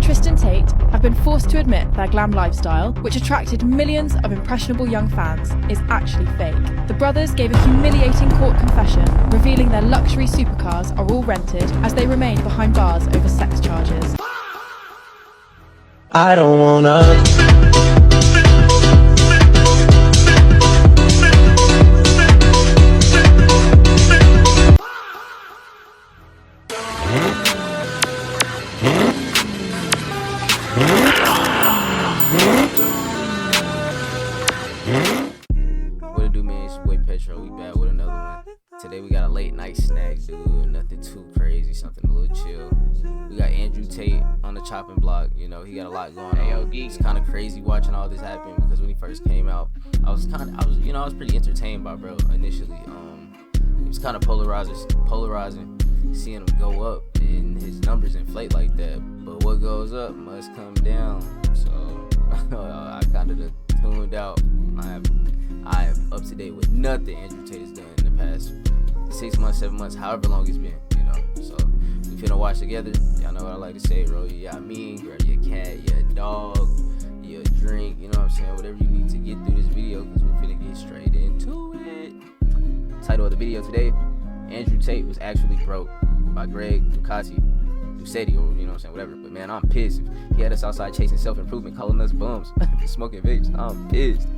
Tristan Tate have been forced to admit their glam lifestyle, which attracted millions of impressionable young fans, is actually fake. The brothers gave a humiliating court confession, revealing their luxury supercars are all rented as they remain behind bars over sex charges. I don't wanna. What it do, man? It's your boy Petro. We back with another one. Today we got a late night snack, dude. Nothing too crazy, something a little chill. We got Andrew Tate on the chopping block. You know, he got a lot going on. It's kind of crazy watching all this happen because when he first came out, I was pretty entertained by bro initially. It was kind of polarizing, seeing him go up and his numbers inflate like that. But what goes up must come down. So I kind of tuned out. I am up to date with nothing Andrew Tate has done in the past 6 months, 7 months, however long it's been, you know. So we finna watch together. Y'all know what I like to say, bro. You got me, grab your cat, your dog, your drink, you know what I'm saying? Whatever you need to get through this video, because we're finna get straight into it. Title of the video today: Andrew Tate was actually broke, by Greg Ducati. Ducetti, or you know what I'm saying, whatever. But man, I'm pissed. He had us outside chasing self-improvement, calling us bums, smoking vapes. I'm pissed.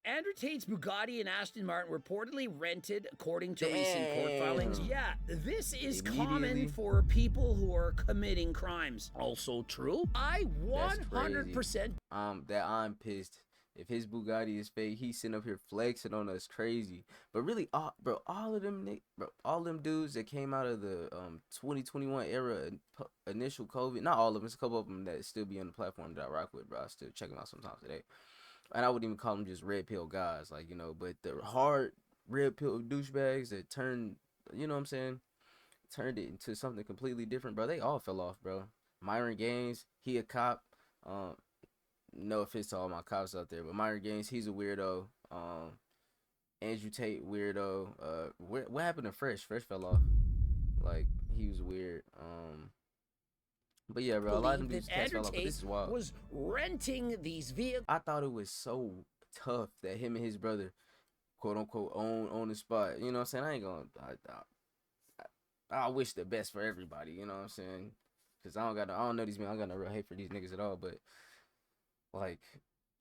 Andrew Tate's Bugatti and Aston Martin reportedly rented, according to recent court filings. Yeah, this is common for people who are committing crimes. Also true. I 100%. That I'm pissed. If his Bugatti is fake, he's sitting up here flexing on us crazy. But really, all of them dudes that came out of the 2021 era, initial COVID, not all of them, there's a couple of them that still be on the platform that I rock with, bro. I still check them out sometimes today. And I wouldn't even call them just red pill guys, like, you know, but the hard red pill douchebags that turned, you know what I'm saying, turned it into something completely different, bro. They all fell off, bro. Myron Gaines, he a cop. No offense to all my cops out there, but Myron Gaines, he's a weirdo. Andrew Tate, weirdo. What happened to Fresh? Fresh fell off. Like, he was weird. But yeah, bro, a lot of them dudes fell off, but this is wild. Was renting these vehicles. I thought it was so tough that him and his brother, quote unquote, own the spot. You know what I'm saying? I ain't gonna. I wish the best for everybody. You know what I'm saying? Cause I don't know these men. I don't got no real hate for these niggas at all. But like,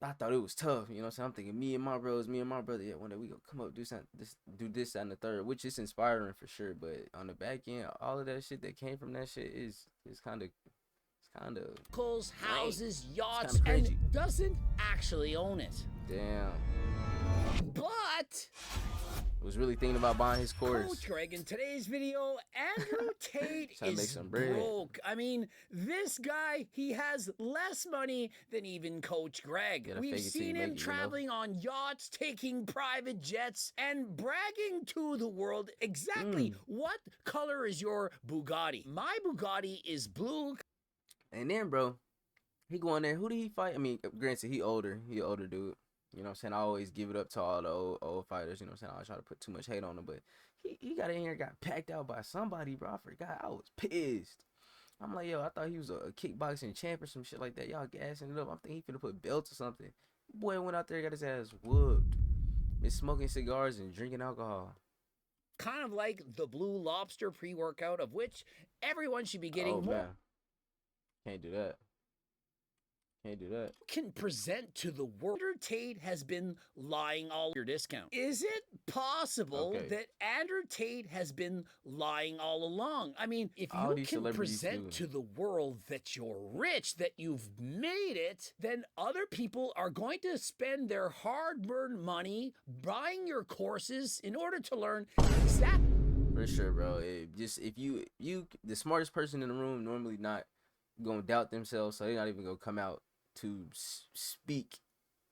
I thought it was tough. You know what I'm saying? I'm thinking me and my brother. Yeah, one day we gonna come up, do something, do this and the third, which is inspiring for sure. But on the back end, all of that shit that came from that shit is kind of. Houses, yachts, and doesn't actually own it. Damn. But was really thinking about buying his course. Coach Greg, in today's video, Andrew Tate is broke. I mean, this guy, he has less money than even Coach Greg. We've seen him traveling on yachts, taking private jets, and bragging to the world exactly what color is your Bugatti. My Bugatti is blue. And then, bro, he go in there. Who did he fight? I mean, granted, he an older dude. You know what I'm saying? I always give it up to all the old fighters. You know what I'm saying? I always try to put too much hate on him. But he got in here and got packed out by somebody, bro. I forgot. I was pissed. I'm like, yo, I thought he was a kickboxing champ or some shit like that. Y'all gassing it up. I'm thinking he finna put belts or something. Boy went out there and got his ass whooped. Been smoking cigars and drinking alcohol. Kind of like the Blue Lobster pre-workout, of which everyone should be getting more. Man. Can't do that. Can present to the world. Andrew Tate has been lying all your discount. Is it possible that Andrew Tate has been lying all along? I mean, if you can present to the world that you're rich, that you've made it, then other people are going to spend their hard-earned money buying your courses in order to learn exactly. For sure, bro. If you the smartest person in the room normally not gonna doubt themselves, so they're not even gonna come out to speak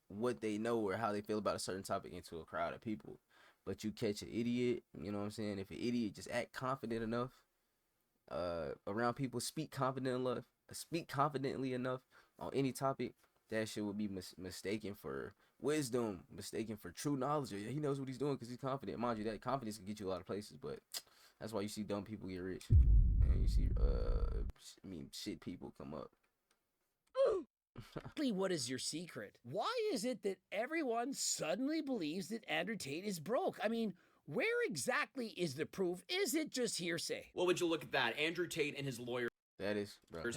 what they know or how they feel about a certain topic into a crowd of people. But you catch an idiot, you know what I'm saying? If an idiot just act confident enough around people, speak confidently enough on any topic, that shit would be mistaken for wisdom, mistaken for true knowledge. Yeah, he knows what he's doing because he's confident. Mind you, that confidence can get you a lot of places, but that's why you see dumb people get rich. And you see, some shit people come up. What is your secret? Why is it that everyone suddenly believes that Andrew Tate is broke? I mean, where exactly is the proof? Is it just hearsay? Well, would you look at that? Andrew Tate and his lawyer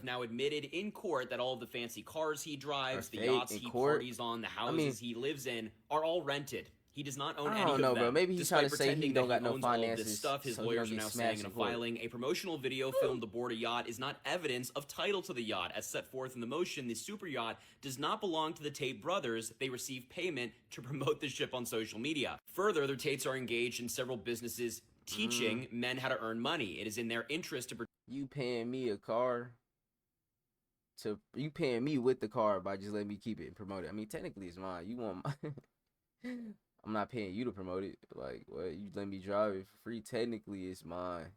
now admitted in court that all of the fancy cars he drives, the yachts he parties on, the houses he lives in are all rented. He does not own any of them. Bro. Maybe he's trying to say he don't got no finances. This stuff, his lawyers are now saying in a filing, a promotional video filmed aboard a yacht is not evidence of title to the yacht. As set forth in the motion, the super yacht does not belong to the Tate brothers. They receive payment to promote the ship on social media. Further, the Tates are engaged in several businesses teaching men how to earn money. It is in their interest to... You paying me a car you paying me with the car by just letting me keep it and promote it. I mean, technically it's mine. You want my... I'm not paying you to promote it. Like, what? You let me drive it for free. Technically, it's mine.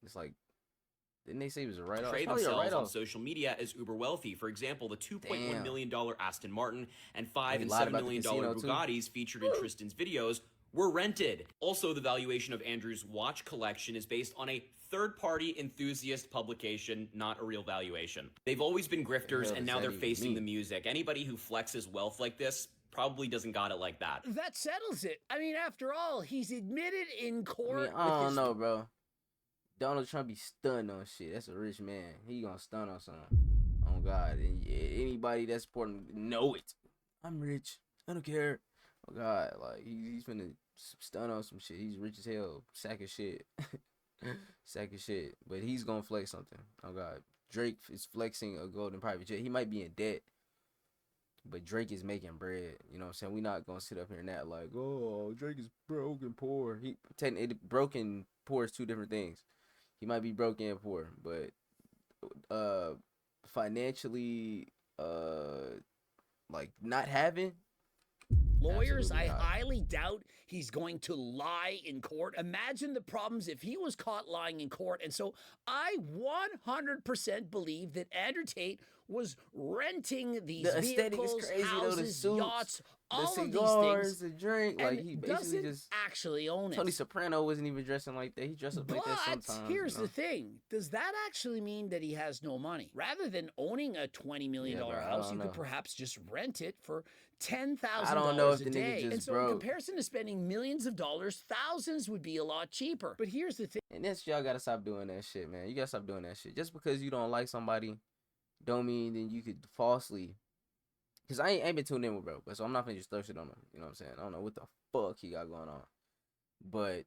It's like, didn't they say it was a write-off? Portray themselves on social media as uber wealthy. For example, the $2.1 million Aston Martin and $5 and $7 million Bugattis featured in Tristan's videos were rented. Also, the valuation of Andrew's watch collection is based on a third-party enthusiast publication, not a real valuation. They've always been grifters, and now they're facing the music. Anybody who flexes wealth like this probably doesn't got it like that. That settles it. I mean, after all, he's admitted in court. I don't know, bro. Donald Trump be stunned on shit. That's a rich man. He gonna stun on something. Oh God, and anybody that's supporting know it. I'm rich. I don't care. Oh God, like he's finna stun on some shit. He's rich as hell. Sack of shit. Sack of shit. But he's gonna flex something. Oh God, Drake is flexing a golden private jet. He might be in debt, but Drake is making bread. You know what I'm saying? We not gonna sit up here and act like, oh, Drake is broke and poor. Broke and poor is two different things. He might be broke and poor, but financially, like not having. Lawyers, I highly doubt he's going to lie in court. Imagine the problems if he was caught lying in court. And so I 100% believe that Andrew Tate was renting these vehicles, houses, yachts, all of these things. The drink, like he basically just actually own it. Tony Soprano wasn't even dressing like that. He dressed up like that sometimes. But here's the thing: does that actually mean that he has no money? Rather than owning a $20 million house, you could perhaps just rent it for $10,000 a day. And so, in comparison to spending millions of dollars, thousands would be a lot cheaper. But here's the thing: and that's y'all gotta stop doing that shit, man. You gotta stop doing that shit. Just because you don't like somebody, don't mean then you could falsely. Cause I ain't been tuned in with bro, but so I'm not gonna just throw shit on him. You know what I'm saying? I don't know what the fuck he got going on, but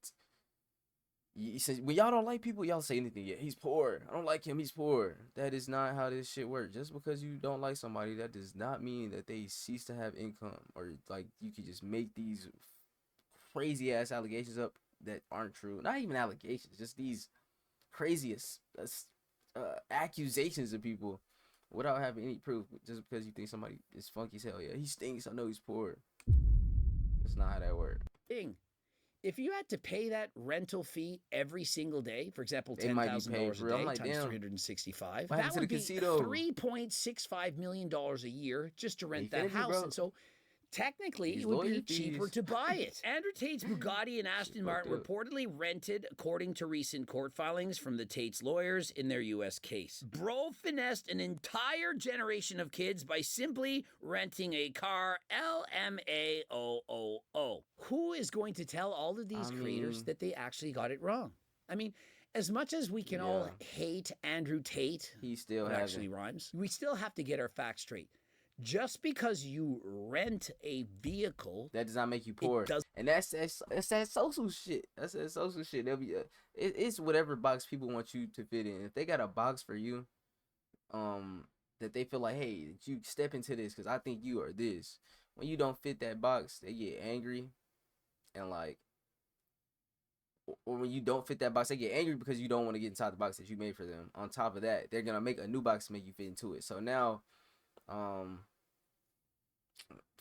when y'all don't like people, y'all say anything. Yeah, he's poor. I don't like him. He's poor. That is not how this shit works. Just because you don't like somebody, that does not mean that they cease to have income, or like you could just make these crazy ass allegations up that aren't true. Not even allegations, just these craziest accusations of people without having any proof, just because you think somebody is funky as hell. Yeah, he stinks. I know he's poor. That's not how that works. If you had to pay that rental fee every single day, for example, $10,000 a day times 365, that would be $3.65 million a year just to rent that house. And so technically, it would be cheaper to buy it. Andrew Tate's Bugatti and Aston Martin reportedly rented, according to recent court filings from the Tate's lawyers in their U.S. case. Bro finessed an entire generation of kids by simply renting a car, LMAOOO. Who is going to tell all of these creators that they actually got it wrong? I mean, as much as we can all hate Andrew Tate, he still actually rhymes, we still have to get our facts straight. Just because you rent a vehicle, that does not make you poor. And that's that social shit. That's that social shit. They'll be it's whatever box people want you to fit in. If they got a box for you, that they feel like, hey, you step into this because I think you are this. When you don't fit that box, they get angry, and like, or when you don't fit that box, they get angry because you don't want to get inside the box that you made for them. On top of that, they're gonna make a new box to make you fit into it. So now, I'm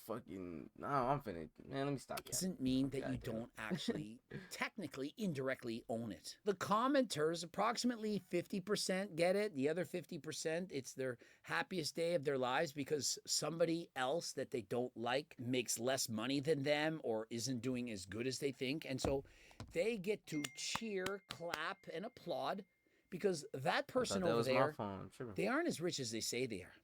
finna, man, let me stop. Doesn't mean that you don't actually technically indirectly own it. The commenters, approximately 50% get it. The other 50%, it's their happiest day of their lives because somebody else that they don't like makes less money than them or isn't doing as good as they think. And so they get to cheer, clap, and applaud because that person over there, they aren't as rich as they say they are.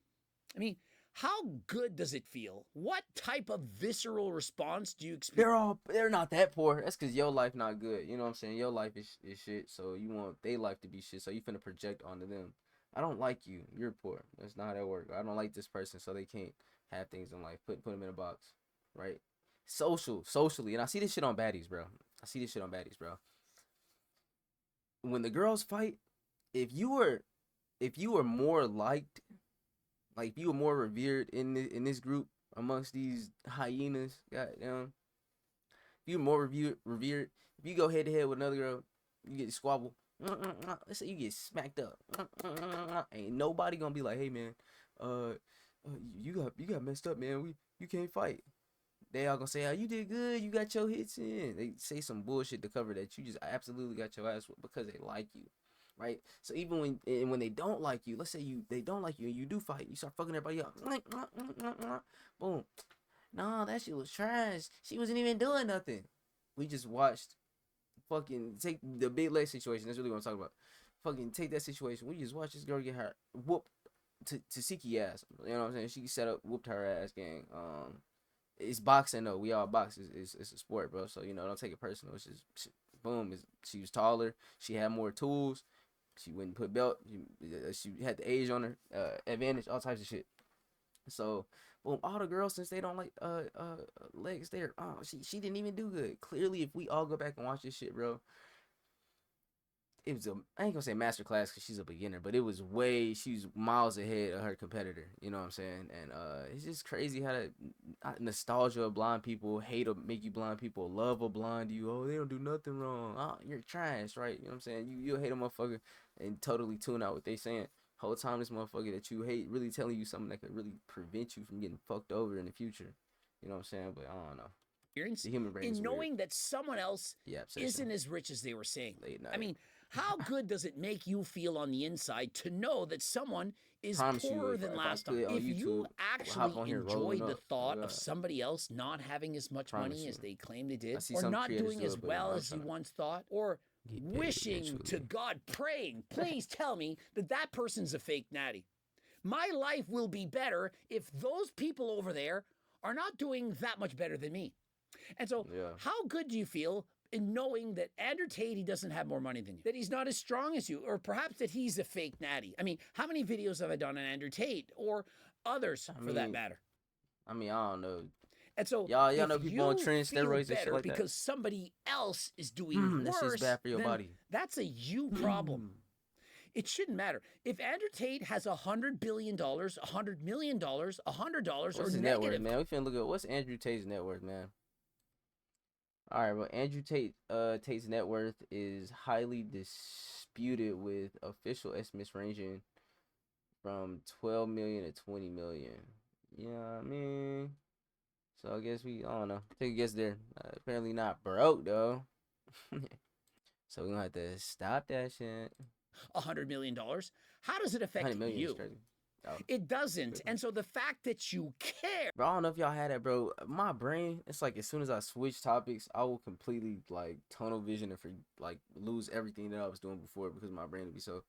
I mean, how good does it feel? What type of visceral response do you experience? They're not that poor. That's because your life not good. You know what I'm saying? Your life is shit, so you want their life to be shit, so you finna project onto them. I don't like you. You're poor. That's not how that works. I don't like this person, so they can't have things in life. Put them in a box, right? Socially, and I see this shit on baddies, bro. When the girls fight, if you were more liked, like if you were more revered in this group amongst these hyenas, goddamn, if you're more revered, if you go head to head with another girl, you get squabble. Let's say you get smacked up. Ain't nobody gonna be like, hey man, you got messed up, man. You can't fight. They all gonna say, oh, you did good, you got your hits in. They say some bullshit to cover that you just absolutely got your ass whooped because they like you, right? So even when they don't like you, let's say they don't like you and you do fight, you start fucking everybody up. Boom. No, that shit was trash. She wasn't even doing nothing. We just watched. Fucking take the big leg situation. That's really what I'm talking about. Fucking take that situation. We just watched this girl get her whooped to Siki ass. You know what I'm saying? She set up, whooped her ass, gang. It's boxing though. We all box. It's a sport, bro. So you know, don't take it personal. It's just boom. She was taller. She had more tools. She wouldn't put belt. She had the age on her, advantage, all types of shit. So boom, all the girls, since they don't like legs there, she didn't even do good. Clearly, if we all go back and watch this shit, bro, it was I ain't gonna say master class because she's a beginner, but she's miles ahead of her competitor. You know what I'm saying? And it's just crazy how the nostalgia of blind people, hate to make you blind people, love a blind you. Oh, they don't do nothing wrong. Oh, you're trash, right? You know what I'm saying? You'll hate a motherfucker and totally tune out what they saying. Whole time this motherfucker that you hate really telling you something that could really prevent you from getting fucked over in the future. You know what I'm saying? But I don't know. The human brain in knowing that someone else isn't as rich as they were saying. I mean, how good does it make you feel on the inside to know that someone is poorer than last time? If you actually enjoy the thought of somebody else not having as much money as they claim they did, or not doing as well as you once thought, or wishing to God, praying, please tell me that person's a fake natty. My life will be better if those people over there are not doing that much better than me. And so how good do you feel in knowing that Andrew Tate, he doesn't have more money than you, that he's not as strong as you, or perhaps that he's a fake natty? I mean, how many videos have I done on Andrew Tate or others for that matter? I mean, I don't know. And so y'all know people on trend steroids and shit like that because somebody else is doing worse, that's bad for your body. That's a you problem. It shouldn't matter. If Andrew Tate has $100 billion, $100 million, $100, what's or his negative, net worth, man? We finna look at what's Andrew Tate's net worth, man. All right, well, Andrew Tate's net worth is highly disputed, with official estimates ranging from 12 million to 20 million. You know what I mean? So I guess I don't know. Take a guess there. Apparently not broke though. So we're gonna have to stop that shit. $100 million. How does it affect you? It doesn't. And so the fact that you care. Bro, I don't know if y'all had that, bro. My brain, it's like as soon as I switch topics, I will completely like tunnel vision and lose everything that I was doing before, because my brain would be so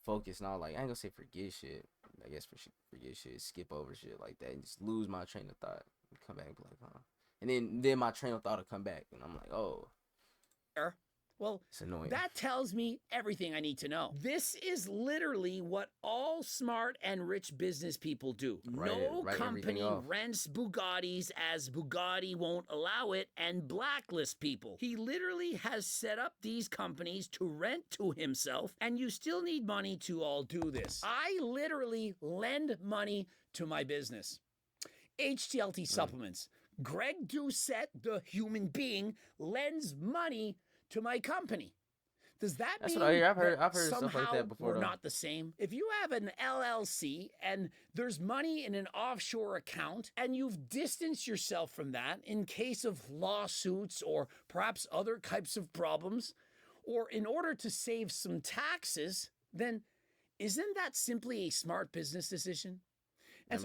focused. And I ain't gonna say forget shit. I guess forget shit, skip over shit like that, and just lose my train of thought. Come back and be like, huh? And then my train of thought will come back, and I'm like, oh. Well, it's annoying. That tells me everything I need to know. This is literally what all smart and rich business people do. No company rents Bugattis as Bugatti won't allow it and blacklist people. He literally has set up these companies to rent to himself, and you still need money to all do this. I literally lend money to my business. HTLT supplements. Greg Doucette, the human being, lends money to my company. Does that mean what I hear? I've heard stuff like that before. We're not the same? If you have an LLC and there's money in an offshore account and you've distanced yourself from that in case of lawsuits or perhaps other types of problems, or in order to save some taxes, then isn't that simply a smart business decision? And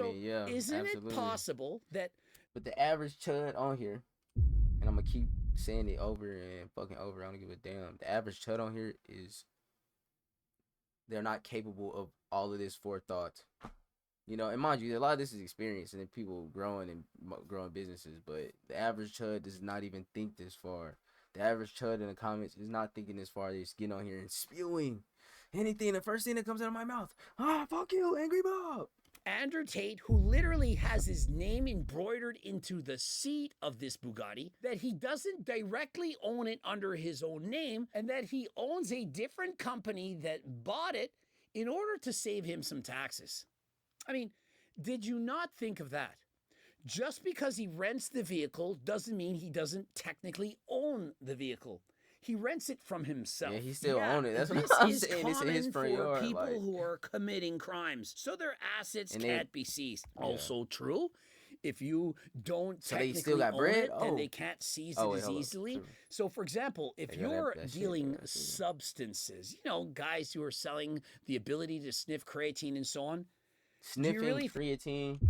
isn't it possible that... But the average chud on here, and I'm going to keep saying it over and fucking over, I don't give a damn. The average chud on here is they're not capable of all of this forethought. You know, and mind you, a lot of this is experience and then people growing businesses, but the average chud does not even think this far. The average chud in the comments is not thinking this far. They're just getting on here and spewing anything. The first thing that comes out of my mouth, fuck you, Angry Bob. Andrew Tate, who literally has his name embroidered into the seat of this Bugatti, that he doesn't directly own it under his own name, and that he owns a different company that bought it in order to save him some taxes. I mean, did you not think of that? Just because he rents the vehicle doesn't mean he doesn't technically own the vehicle. He rents it from himself. Yeah, he still owns it. That's what I'm saying. It's in his front yard. People who are committing crimes, so their assets can't be seized. Yeah. Also true, if you don't technically own it, then they can't seize it as easily. So, for example, if you're dealing substances, you know, guys who are selling the ability to sniff creatine and so on. Sniffing creatine?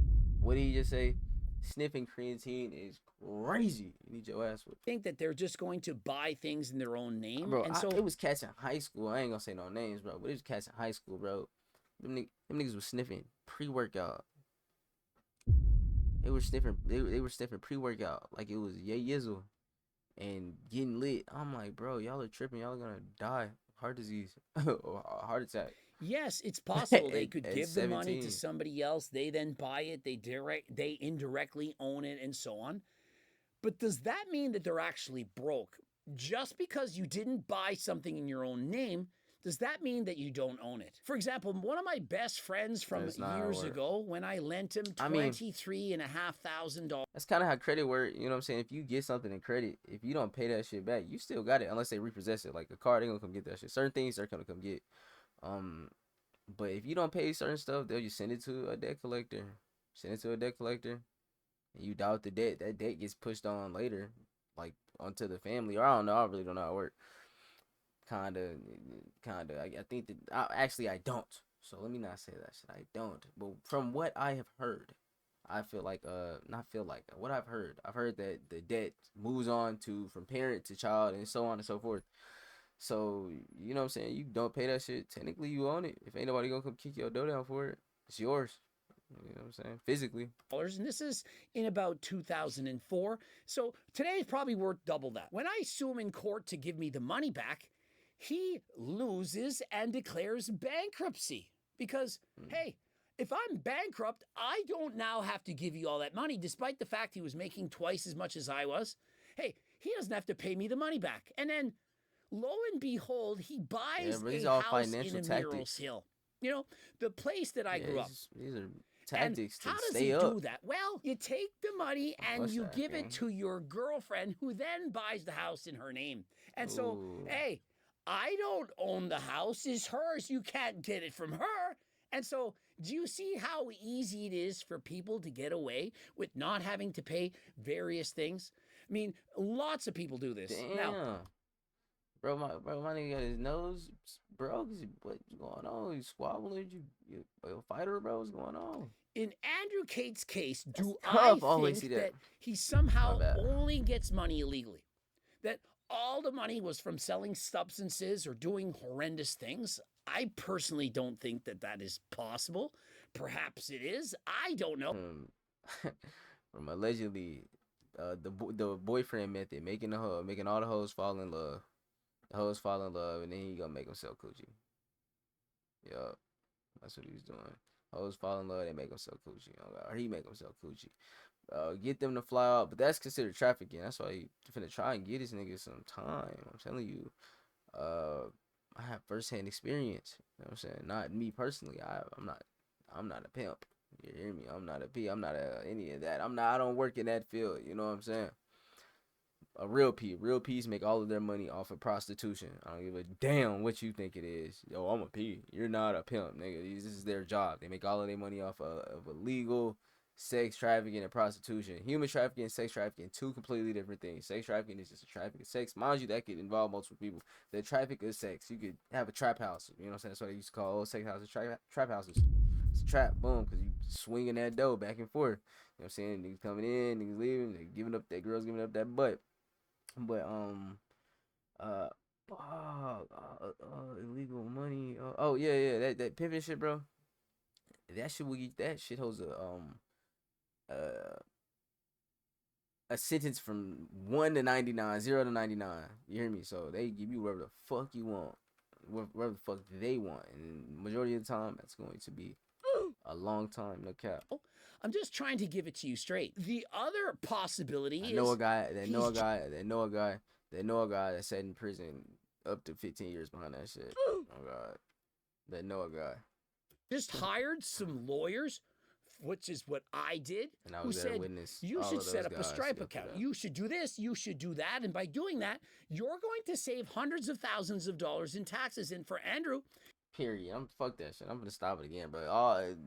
What did he just say? Sniffing creatine is crazy. You need your ass with. Think that they're just going to buy things in their own name, bro. And so it was cats in high school. I ain't gonna say no names, bro. But it was cats in high school, bro. Them niggas was sniffing pre-workout. They were sniffing. They were sniffing pre-workout like it was yizzle and getting lit. I'm like, bro, y'all are tripping. Y'all are gonna die, heart disease or heart attack. Yes, it's possible they could give the money to somebody else. They then buy it. They indirectly own it and so on. But does that mean that they're actually broke? Just because you didn't buy something in your own name, does that mean that you don't own it? For example, one of my best friends from years ago, when I lent him $23,500. That's kind of how credit works. You know what I'm saying? If you get something in credit, if you don't pay that shit back, you still got it unless they repossess it. Like a car, they're gonna come get that shit. Certain things they're gonna come get. But if you don't pay certain stuff, they'll just send it to a debt collector. And you doubt the debt. That debt gets pushed on later, like onto the family. Or I don't know. I really don't know how it works. Kinda. I think that I don't. So let me not say that shit. I don't. But from what I have heard, I feel like what I've heard that the debt moves on from parent to child and so on and so forth. So, you know what I'm saying? You don't pay that shit. Technically, you own it. If ain't nobody gonna come kick your dough down for it, it's yours. You know what I'm saying? Physically. And this is in about 2004. So today is probably worth double that. When I sue him in court to give me the money back, he loses and declares bankruptcy. Because, hey, if I'm bankrupt, I don't now have to give you all that money, despite the fact he was making twice as much as I was. Hey, he doesn't have to pay me the money back. And then, lo and behold, he buys a house in Emerald Hill. You know, the place that I grew up. These are tactics to stay up. How does he do that? Well, you take the money and you give it to your girlfriend, who then buys the house in her name. And so, hey, I don't own the house. It's hers. You can't get it from her. And so, do you see how easy it is for people to get away with not having to pay various things? I mean, lots of people do this. Damn. Now, Bro, my nigga got his nose, bro. What's going on? You squabbling? You a fighter, bro? What's going on? In Andrew Tate's case, I think that he somehow only gets money illegally? That all the money was from selling substances or doing horrendous things? I personally don't think that that is possible. Perhaps it is. I don't know. From allegedly, the boyfriend method, making all the hoes fall in love. The hoes fall in love, and then he gonna make them sell coochie. Yup, that's what he was doing. Hoes fall in love, they make them sell coochie. Or he make them sell coochie. Get them to fly out, but that's considered trafficking. That's why he finna try and get this nigga some time. I'm telling you, I have firsthand experience. You know what I'm saying? Not me personally. I'm not a pimp. You hear me? I'm not a P. I'm not any of that. I don't work in that field. You know what I'm saying? A real P's make all of their money off of prostitution. I don't give a damn what you think it is. Yo, I'm a P. You're not a pimp, nigga. This is their job. They make all of their money off of illegal sex trafficking and prostitution. Human trafficking and sex trafficking, two completely different things. Sex trafficking is just a traffic of sex. Mind you, that could involve multiple people. The traffic of sex. You could have a trap house. You know what I'm saying? That's what they used to call old sex houses, trap houses. It's a trap, boom, because you swinging that dough back and forth. You know what I'm saying? Niggas coming in, niggas leaving, they giving up, that girls giving up that butt. But Illegal money. Oh yeah, that pimping shit, bro. That shit holds a sentence from 1 to 99, 0 to 99. You hear me? So they give you whatever the fuck you want, whatever the fuck they want, and majority of the time that's going to be a long time, no cap. I'm just trying to give it to you straight. The other possibility is I know a guy that sat in prison up to 15 years behind that shit. Oh God, that know a guy. Just hired some lawyers, which is what I did, and I who was there said, witness you should set up a Stripe account. You should do this, you should do that. And by doing that, you're going to save hundreds of thousands of dollars in taxes. And for Andrew, period. Fuck that shit. I'm gonna stop it again. But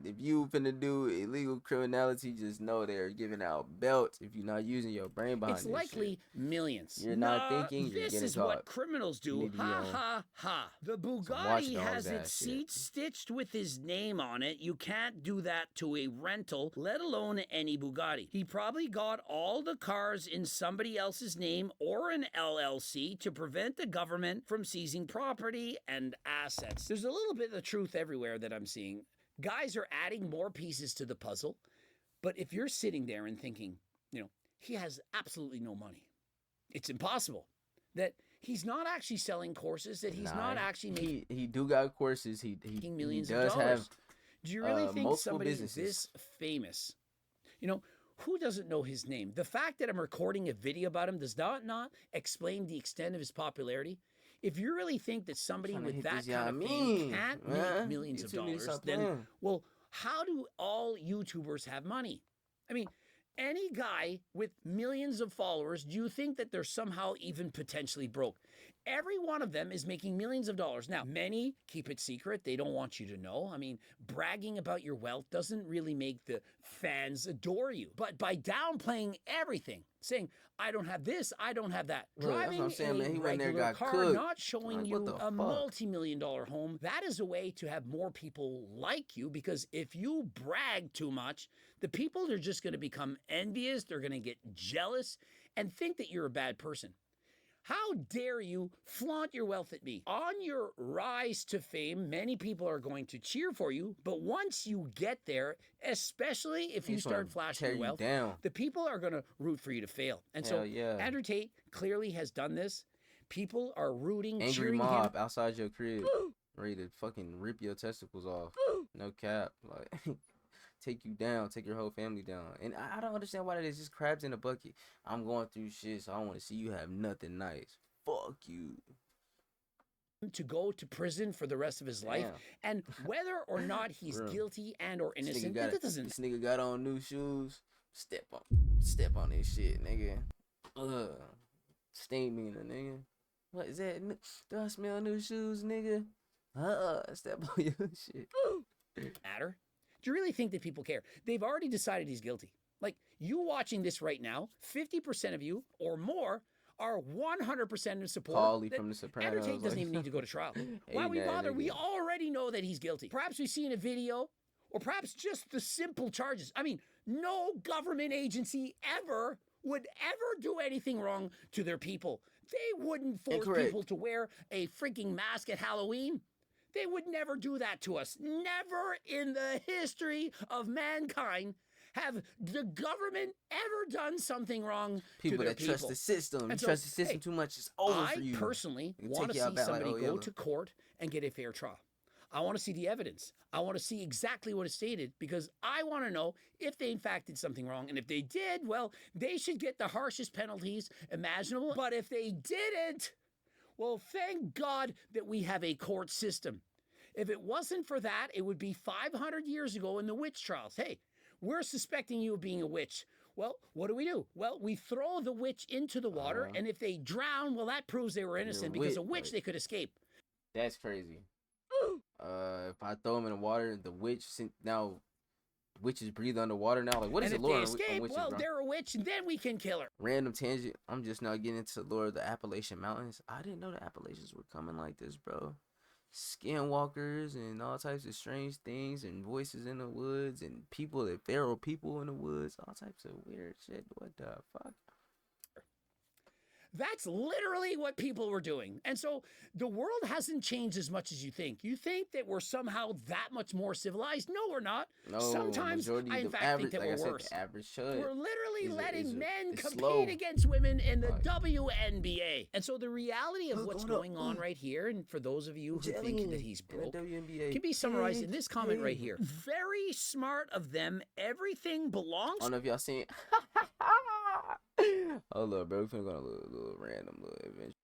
if you finna do illegal criminality, just know they're giving out belts if you're not using your brain behind it. It's likely shit. Millions. You're not thinking. You're this getting is caught. what criminals do. Ha ha ha. The Bugatti has its seat stitched with his name on it. You can't do that to a rental, let alone any Bugatti. He probably got all the cars in somebody else's name or an LLC to prevent the government from seizing property and assets. There's a little bit of truth everywhere that I'm seeing. Guys are adding more pieces to the puzzle, but if you're sitting there and thinking, he has absolutely no money, it's impossible that he's not actually selling courses, that he's not actually making. He do got courses. He millions of dollars. Have. Do you really think somebody businesses. This famous, who doesn't know his name? The fact that I'm recording a video about him does not explain the extent of his popularity. If you really think that somebody with that kind of fame can't make millions of dollars, then, well, how do all YouTubers have money? I mean, any guy with millions of followers, do you think that they're somehow even potentially broke? Every one of them is making millions of dollars. Now, many keep it secret. They don't want you to know. I mean, bragging about your wealth doesn't really make the fans adore you. But by downplaying everything, saying, I don't have this, I don't have that, driving a regular car, not showing you a multi-million-dollar home, that is a way to have more people like you, because if you brag too much, the people are just going to become envious, they're going to get jealous, and think that you're a bad person. How dare you flaunt your wealth at me? On your rise to fame, many people are going to cheer for you, but once you get there, especially if you start flashing your wealth, the people are going to root for you to fail. And so Andrew Tate clearly has done this. People are rooting, angry cheering mob him. Outside your crib, ready to fucking rip your testicles off. No cap. Like, take you down, take your whole family down. And I don't understand why that is just crabs in a bucket. I'm going through shit, so I want to see you have nothing nice. Fuck you. To go to prison for the rest of his life, and whether or not he's guilty and or innocent, it doesn't. This nigga got on new shoes. Step on this shit, nigga. Sting me, nigga. What is that? Do I smell new shoes, nigga? Step on your shit. Matter. Do you really think that people care? They've already decided he's guilty. Like, you watching this right now, 50% of you or more are 100% in support. Paulie from The Sopranos. Andrew Tate doesn't even need to go to trial. Why we bother? We already know that he's guilty. Perhaps we've seen a video, or perhaps just the simple charges. I mean, no government agency ever would ever do anything wrong to their people. They wouldn't force people to wear a freaking mask at Halloween. They would never do that to us. Never in the history of mankind have the government ever done something wrong to their people. Trust the system. You trust the system too much, it's over for you. I personally want to see somebody go to court and get a fair trial. I want to see the evidence. I want to see exactly what is stated, because I want to know if they in fact did something wrong. And if they did, well, they should get the harshest penalties imaginable. But if they didn't, well, thank God that we have a court system. If it wasn't for that, it would be 500 years ago in the witch trials. Hey, we're suspecting you of being a witch. Well, what do? Well, we throw the witch into the water, and if they drown, well, that proves they were innocent, because a witch, they could escape. That's crazy. If I throw them in the water, the witch, now witches breathe underwater now. Like, what is the lore? And if they escape, well, they're a witch, and then we can kill her. Random tangent. I'm just now getting into the lore of the Appalachian Mountains. I didn't know the Appalachians were coming like this, bro. Skinwalkers and all types of strange things, and voices in the woods, and people that feral people in the woods, all types of weird shit. What the fuck? That's literally what people were doing. And so the world hasn't changed as much as you think. You think that we're somehow that much more civilized. No, we're not. No, sometimes I in fact think that we're worse. The average should. We're literally letting men compete slow. against women in the WNBA. And so the reality of what's going on right here, and for those of you who think that he's broke, can be summarized in this comment right here. Very smart of them. Everything belongs. I don't know if y'all seen. Oh look, bro, we finna go on a little random little adventure.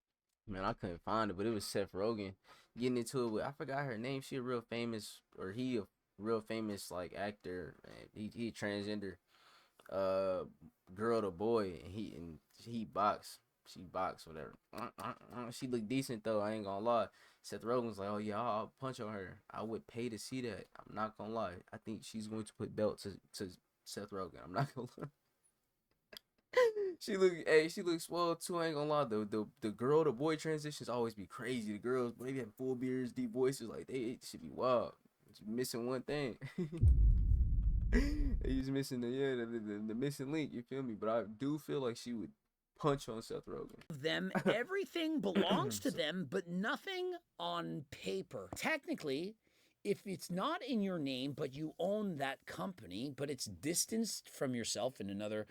Man, I couldn't find it, but it was Seth Rogen getting into it with, I forgot her name. She a real famous, or he a real famous like actor. He transgender, girl to boy, and he box. She box, whatever. She look decent though. I ain't gonna lie. Seth Rogen's like, oh yeah, I'll punch on her. I would pay to see that. I'm not gonna lie. I think she's going to put belt to Seth Rogen. I'm not gonna lie. She looks swell too. I ain't gonna lie. The girl to boy transitions always be crazy. The girls, they be having full beards, deep voices, like it should be wild. It's missing one thing. They just missing the missing link. You feel me? But I do feel like she would punch on Seth Rogen. Them, everything belongs to them, but nothing on paper. Technically, if it's not in your name, but you own that company, but it's distanced from yourself in another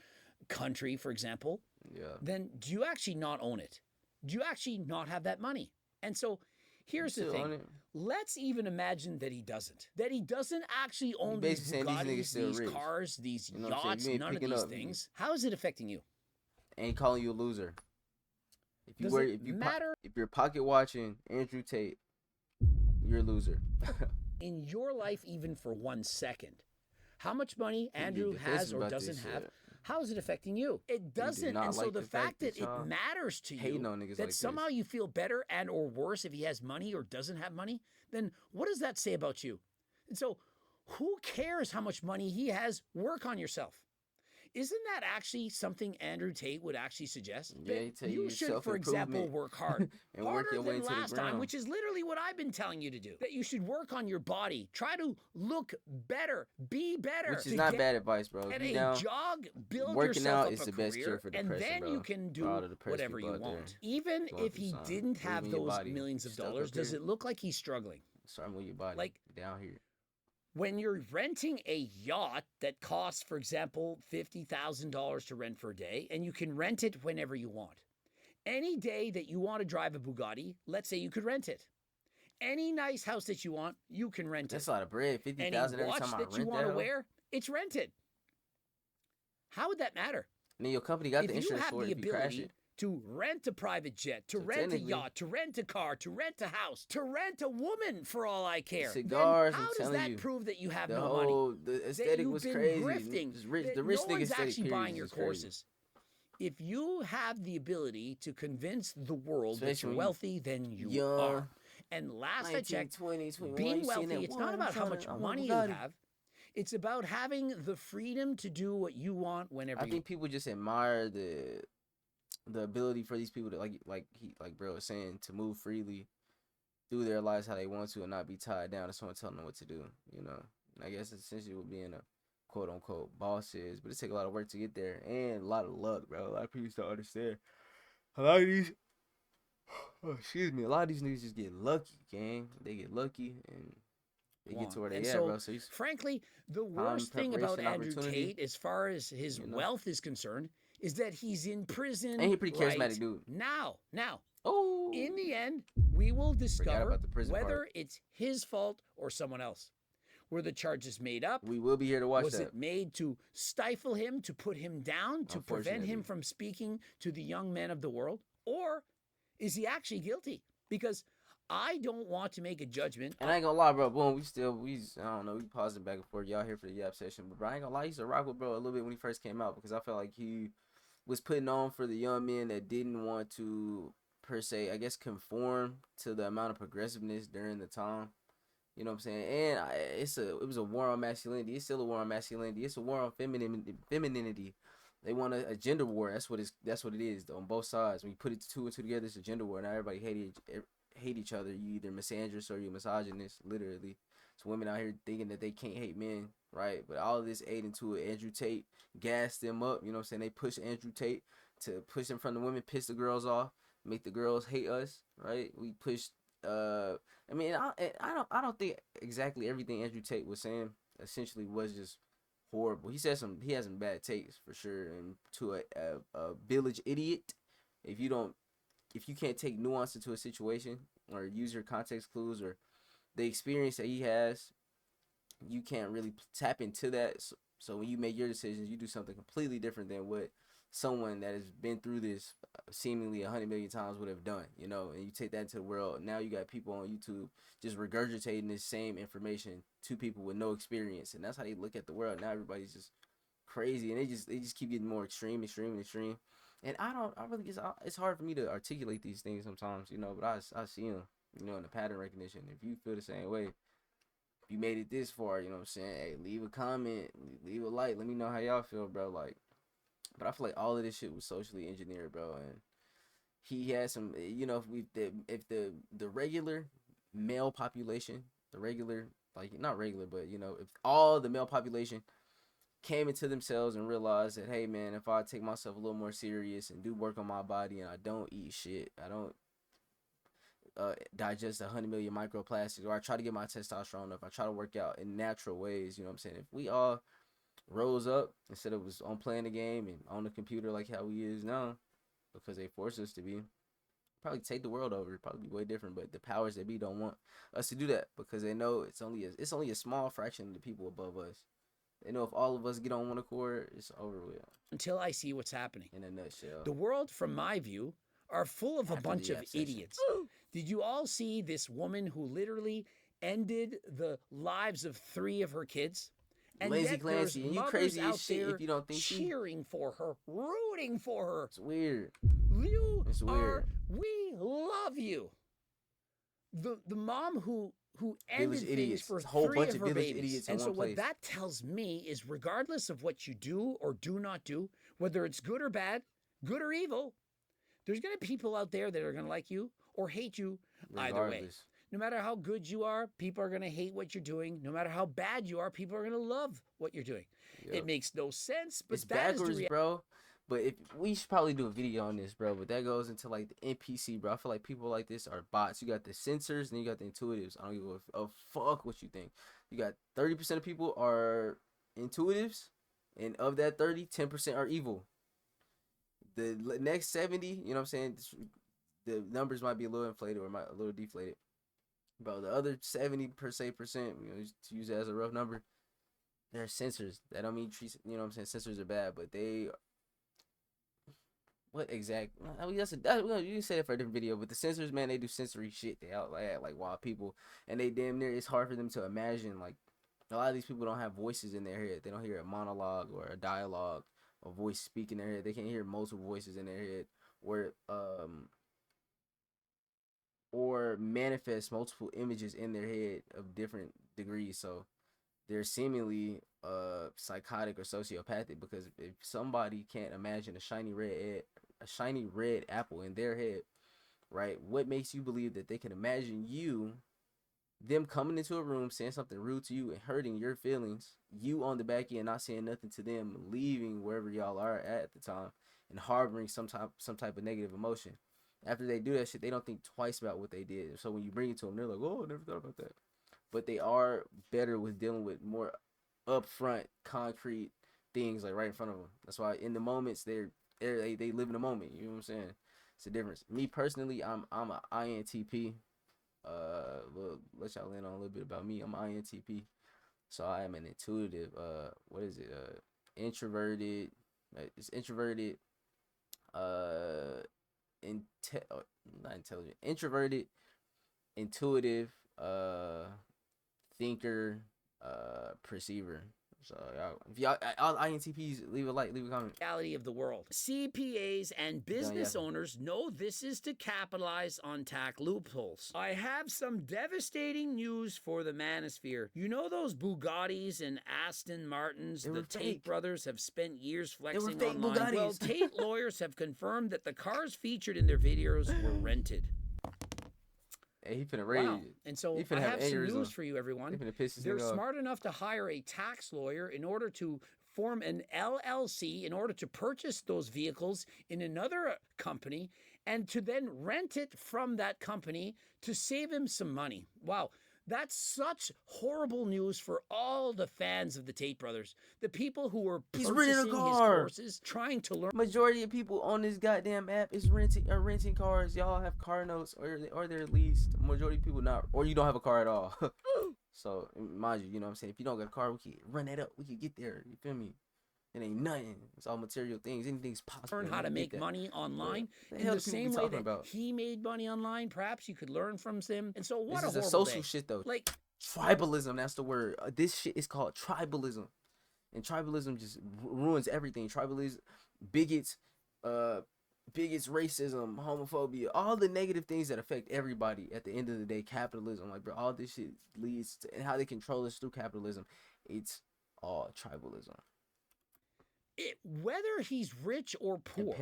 country, for example, then do you actually not own it? Do you actually not have that money? And so here's the thing. Let's even imagine that he doesn't. That he doesn't actually own these Bugattis, these cars, these yachts, none of these things. How is it affecting you? Ain't calling you a loser. If you're pocket watching Andrew Tate, you're a loser. In your life, even for 1 second, how much money Andrew has or doesn't have, how is it affecting you? It doesn't. And so the fact that it matters to you, that somehow you feel better and or worse if he has money or doesn't have money, then what does that say about you? And so who cares how much money he has? Work on yourself. Isn't that actually something Andrew Tate would actually suggest? Yeah, you should, for example, work hard. And work your way than last time, which is literally what I've been telling you to do. That you should work on your body. Try to look better. Be better. Which is not bad advice, bro. Get a jog, build working yourself out up is a the best career, cure for depression, and then bro. you can do whatever you want. Even if he didn't have those millions of dollars, does it look like he's struggling? Start with your body. Like down here. When you're renting a yacht that costs, for example, $50,000 to rent for a day, and you can rent it whenever you want. Any day that you want to drive a Bugatti, let's say you could rent it. Any nice house that you want, you can rent it. That's a lot of bread. $50,000 every time I rent that. Any watch that you want to wear, it's rented. How would that matter? I mean, your company got the insurance for it if you crash it. To rent a private jet, to rent a yacht, to rent a car, to rent a house, to rent a woman for all I care. Cigars, then how does that prove that you have no money? The aesthetic was crazy. Grifting, the rich no niggas one's actually buying your courses. If you have the ability to convince the world that you're wealthy, then you are. And last I checked, being wealthy, it's not about how much money you have. It's about having the freedom to do what you want whenever you want. I think people just admire the ability for these people to like bro was saying, to move freely through their lives how they want to and not be tied down to someone telling them what to do, you know. And I guess it's essentially what being a quote unquote boss is, but it takes a lot of work to get there and a lot of luck, bro. A lot of people don't understand. A lot of these a lot of these niggas just get lucky, gang. They get lucky and they get to where they at, bro. So frankly, the worst thing about Andrew Tate, as far as his wealth is concerned, is that he's in prison. And he's a pretty charismatic dude. Now, oh, in the end, we will discover whether it's his fault or someone else. Were the charges made up? We will be here to watch that. Was it made to stifle him, to put him down, to prevent him from speaking to the young men of the world? Or is he actually guilty? Because I don't want to make a judgment. And I ain't gonna lie, bro. Boom, we I don't know, we pausing back and forth. Y'all here for the Yap session. But bro, I ain't gonna lie, I used to rock with bro a little bit when he first came out, because I felt like he was putting on for the young men that didn't want to, per se, I guess, conform to the amount of progressiveness during the time. You know what I'm saying? And it was a war on masculinity. It's still a war on masculinity. It's a war on femininity. They want a gender war. That's what it is on both sides. When you put it two and two together, it's a gender war. Now everybody hate each other. You either misandrous or you misogynist, literally. So women out here thinking that they can't hate men, right? But all of this ate into it. Andrew Tate gassed them up, you know what I'm saying? They pushed Andrew Tate to push in front of women, piss the girls off, make the girls hate us, right? We pushed. I mean, I don't think exactly everything Andrew Tate was saying essentially was just horrible. He had some bad takes for sure, and to a village idiot, if you can't take nuance into a situation or use your context clues or the experience that he has, you can't really tap into that. So when you make your decisions, you do something completely different than what someone that has been through this seemingly 100 million times would have done, you know, and you take that into the world. Now you got people on YouTube just regurgitating this same information to people with no experience, and that's how they look at the world. Now everybody's just crazy, and they just keep getting more extreme. And it's hard for me to articulate these things sometimes, you know, but I see them, you know, in the pattern recognition. If you feel the same way, if you made it this far, you know what I'm saying, hey, leave a comment, leave a like, let me know how y'all feel, bro. Like, but I feel like all of this shit was socially engineered, bro. And he had some, you know, if the regular male population, the regular, like, not regular, but, you know, if all the male population came into themselves and realized that, hey, man, if I take myself a little more serious and do work on my body and I don't eat shit, I don't digest 100 million microplastics, or I try to get my testosterone up, I try to work out in natural ways, you know what I'm saying? If we all rose up instead of was on playing the game and on the computer like how we is now, because they force us to be, probably take the world over. It'd probably be way different. But the powers that be don't want us to do that because they know it's only a small fraction of the people above us. They know if all of us get on one accord, it's over with. Until I see what's happening. In a nutshell. The world, from my view, are full of a bunch of idiots. Did you all see this woman who literally ended the lives of 3 of her kids? And Lazy yet Clancy, there's and you mothers crazy out as shit there if you don't think cheering for her, rooting for her. It's weird. It's weird. We love you. The mom who ended things for 3 of her babies. And so what that tells me is regardless of what you do or do not do, whether it's good or bad, good or evil, there's going to be people out there that are going to like you or hate you either way. No matter how good you are, people are going to hate what you're doing. No matter how bad you are, people are going to love what you're doing. Yep. It makes no sense, but it's backwards, bro. But if we should probably do a video on this, bro. But that goes into like the NPC, bro. I feel like people like this are bots. You got the censors, and you got the intuitives. I don't give a fuck what you think. You got 30% of people are intuitives, and of that 30, 10% are evil. The next 70, you know what I'm saying? The numbers might be a little inflated or a little deflated. Bro, the other 70%, you know, to use it as a rough number, they're censors. That don't mean trees, you know what I'm saying? Censors are bad, but they. What exact? I mean, you can say that for a different video, but the censors, man, they do sensory shit. They act like wild people, and they damn near. It's hard for them to imagine. Like a lot of these people don't have voices in their head. They don't hear a monologue or a dialogue, a voice speak in their head. They can't hear multiple voices in their head, or manifest multiple images in their head of different degrees. So they're seemingly psychotic or sociopathic, because if somebody can't imagine a shiny red apple in their head, right? What makes you believe that they can imagine them coming into a room, saying something rude to you and hurting your feelings, you on the back end not saying nothing to them, leaving wherever y'all are at the time and harboring some type of negative emotion? After they do that shit, they don't think twice about what they did. So when you bring it to them, they're like, oh, I never thought about that. But they are better with dealing with more upfront, concrete things like right in front of them. That's why in the moments they live in the moment. You know what I'm saying? It's a difference. Me personally, I'm an INTP. Let y'all in on a little bit about me. I'm an INTP, so I am an intuitive. Introverted. It's introverted. Not intelligent, introverted, intuitive, thinker, perceiver. So if y'all all INTPs, leave a like, leave a comment. Reality of the world. CPAs and business owners know this is to capitalize on tax loopholes. I have some devastating news for the manosphere. You know those Bugattis and Aston Martins the Tate brothers have spent years flexing online? Bugattis. Well, Tate lawyers have confirmed that the cars featured in their videos were rented. Hey, he finna rage. Wow. And so I have some news for you, everyone. They're smart enough to hire a tax lawyer in order to form an LLC in order to purchase those vehicles in another company and to then rent it from that company to save him some money. Wow. That's such horrible news for all the fans of the Tate brothers. The people who were purchasing his courses, trying to learn. Majority of people on this goddamn app is renting cars. Y'all have car notes or they're leased. Majority of people not, or you don't have a car at all. So mind you, you know what I'm saying? If you don't got a car, we can run that up. We can get there. You feel me? It ain't nothing. It's all material things. Anything's possible. Learn how to make money online in the same way that he made money online. Perhaps you could learn from him. And so what this a is horrible a social day. shit though. Like tribalism. That's the word. This shit is called tribalism, and tribalism just ruins everything. Tribalism, bigots, racism, homophobia, all the negative things that affect everybody. At the end of the day, capitalism, like bro, all this shit leads to, and how they control us through capitalism. It's all tribalism. Whether he's rich or poor,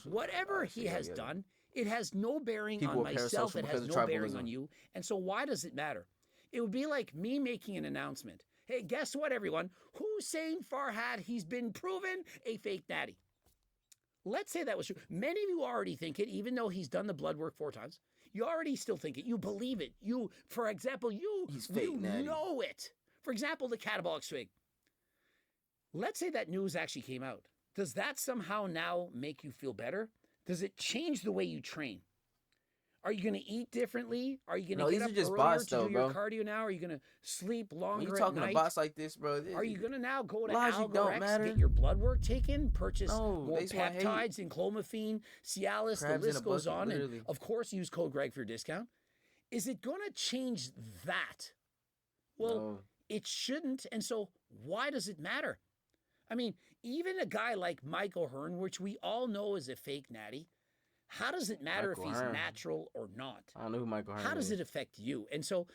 whatever he has done, it has no bearing on myself. It has no bearing on you. And so why does it matter? It would be like me making an announcement. Hey, guess what, everyone? Hussein Farhad, he's been proven a fake natty. Let's say that was true. Many of you already think it, even though he's done the blood work 4 times. You already still think it. You believe it. You, for example, he's fake natty. Know it. For example, the catabolic swig. Let's say that news actually came out. Does that somehow now make you feel better? Does it change the way you train? Are you going to eat differently? Are you going to get up earlier to do your cardio now? Are you going to sleep longer at night? When you're talking to bots like this, bro. Are you going to now go to Algorex, get your blood work taken, purchase more peptides and clomiphene, Cialis, the list goes on, and of course use code Greg for your discount? Is it going to change that? Well, it shouldn't, and so why does it matter? I mean, even a guy like Mike O'Hearn, which we all know is a fake natty, how does it matter if he's natural or not? I don't know who Mike O'Hearn is. How does it affect you? And so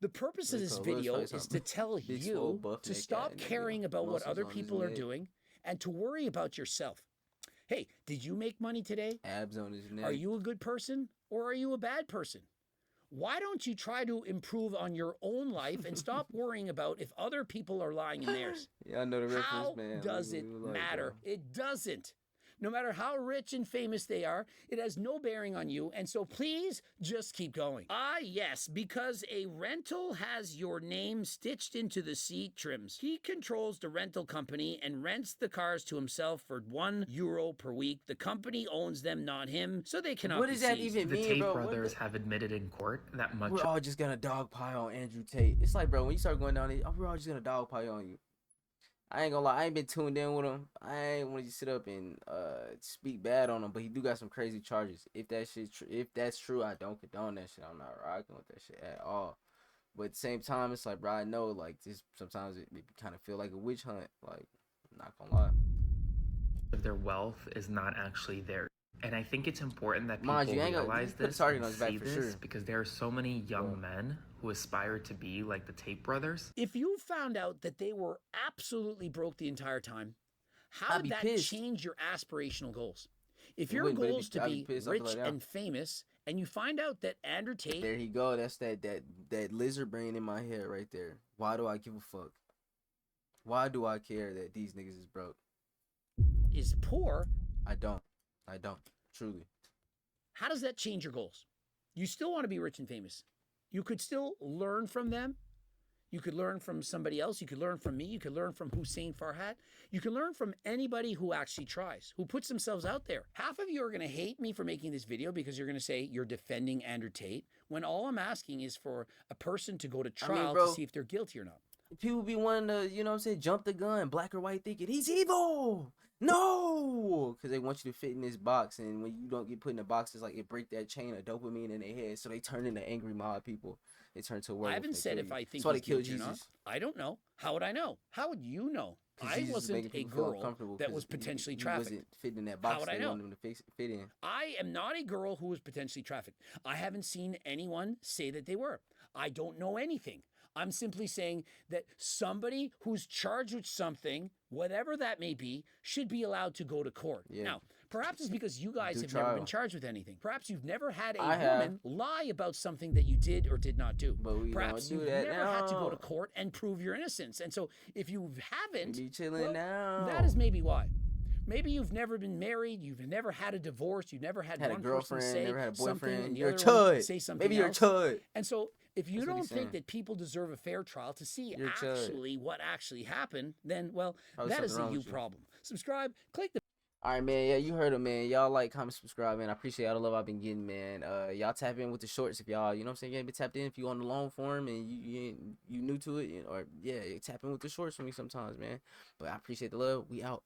the purpose of this video is to tell you to stop caring about what other people are doing and to worry about yourself. Hey, did you make money today? Abs on his neck. Are you a good person or are you a bad person? Why don't you try to improve on your own life and stop worrying about if other people are lying in theirs? Yeah, I know the reference, man. How does it matter? It doesn't. No matter how rich and famous they are, it has no bearing on you. And so please just keep going. Ah, yes, because a rental has your name stitched into the seat trims. He controls the rental company and rents the cars to himself for €1 per week. The company owns them, not him, so they cannot be seized. What does that even mean, The Tate brothers have admitted in court that much. We're all just gonna dogpile on Andrew Tate. It's like, bro, when you start going down, we're all just gonna dogpile on you. I ain't gonna lie, I ain't been tuned in with him. I ain't want to sit up and speak bad on him, but he do got some crazy charges. If that's true, I don't condone that shit. I'm not rocking with that shit at all. But at the same time, it's like, bro, I know like this. Sometimes it kind of feel like a witch hunt. Like, I'm not gonna lie. Their wealth is not actually theirs. And I think it's important that people realize this and see this because there are so many young men who aspire to be like the Tate brothers. If you found out that they were absolutely broke the entire time, how would that change your aspirational goals? If your goal is to be rich and famous, and you find out that Andrew Tate... There you go. That's that lizard brain in my head right there. Why do I give a fuck? Why do I care that these niggas is broke? Is poor... I don't. Truly. How does that change your goals? You still want to be rich and famous. You could still learn from them. You could learn from somebody else. You could learn from me. You could learn from Hussein Farhad. You can learn from anybody who actually tries, who puts themselves out there. Half of you are going to hate me for making this video because you're going to say you're defending Andrew Tate, when all I'm asking is for a person to go to trial to see if they're guilty or not. People be wanting to, you know what I'm saying, jump the gun, black or white, thinking he's evil. No, because they want you to fit in this box, and when you don't get put in the box, it's like it break that chain of dopamine in their head, so they turn into angry mob people. They turn to a werewolf. I haven't said if I think he's guilty or not. I don't know. How would I know? How would you know? I wasn't a girl that was potentially trafficked. Wasn't fitting in that box. How would I know? Them to fit in. I am not a girl who was potentially trafficked. I haven't seen anyone say that they were. I don't know anything. I'm simply saying that somebody who's charged with something, whatever that may be, should be allowed to go to court. Now, perhaps it's because you guys have never been charged with anything. Perhaps you've never had a woman lie about something that you did or did not do. But perhaps you've never had to go to court and prove your innocence. And so if you haven't, that is maybe why. Maybe you've never been married, you've never had a divorce, you've never had one a girlfriend, person say never had a something boyfriend. and the You're a other one chud. say something Maybe you're else. a chud. And so if you don't think that people deserve a fair trial to see actually what actually happened, then, well, that is a you problem. Subscribe, click the... All right, man. Yeah, you heard him, man. Y'all like, comment, subscribe, man. I appreciate all the love I've been getting, man. Y'all tap in with the shorts if y'all, you know what I'm saying? You ain't been tapped in if you on the long form and you new to it, or tap in with the shorts for me sometimes, man. But I appreciate the love. We out.